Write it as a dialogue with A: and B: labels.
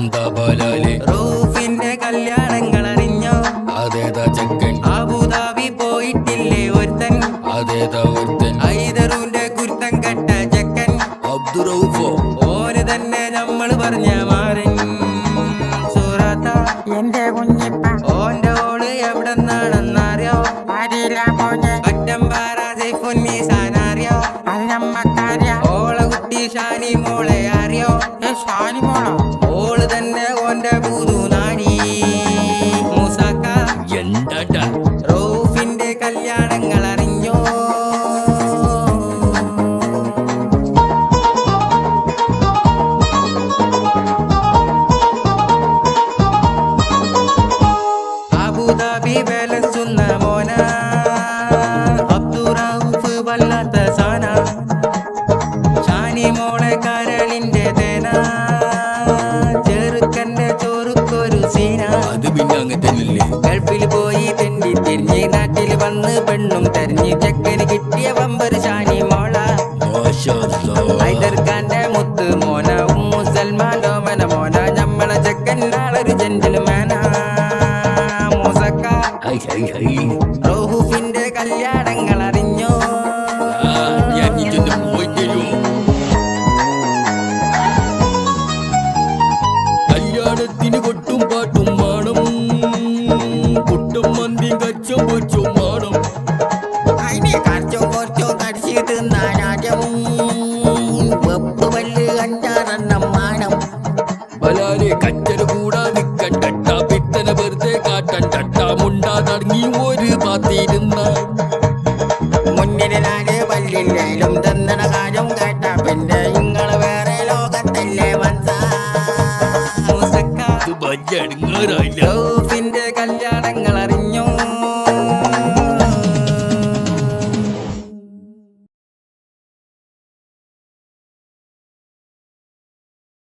A: എന്താ ബലാല്
B: റൂഫിന്റെ കല്യാണങ്ങൾ അറിഞ്ഞോ?
A: അതേതാ ചെക്കൻ?
B: അബുദാബി പോയിട്ടില്ലേ ഒരുത്തൻ?
A: അതേതാ ഒരുത്തൻ?
B: ഐദറുന്റെ കുരുത്തൻ കെട്ട ചെക്കൻ
A: അബ്ദുറൗഫോ?
B: ഓന് തന്നെ നമ്മൾ പറഞ്ഞ മാരൻ സൂറത്ത
C: എന്റെ കുഞ്ഞിപ്പ
B: ഓന്റെ ഓള് എവിടെന്നാണെന്നറിയോ? ഒറ്റമ്പാറ സൈഫുന്നീസാനറിയോ?
C: അത് നമ്മക്കറിയ
B: ഓളെ കുട്ടി ഷാനി മോളെ അറിയോ?
C: ഷാനി മോളോ?
B: ഓള് തന്നെ ഓന്റെ പൂതു നാടി മൂസാക്ക.
A: എന്താ
B: റൂഫിന്റെ കല്യാണങ്ങൾ അറിഞ്ഞോ? അബുദാബി വേലസുന്ന മോന അബ്ദുറൗഫ് വല്ലാത്ത സാന ഷാനി മോളെ കരളിന്റെ തേന ചെറുക്കന്റെ ചോറുക്കൊരു സീന.
A: അത് പിന്നെ അങ്ങനെ തന്നെയല്ലേ?
B: ഗൾഫിൽ പോയി തെണ്ടി തിരിഞ്ഞ് നാട്ടിൽ വന്ന് പെണ്ണും തെരഞ്ഞ് ചെക്ക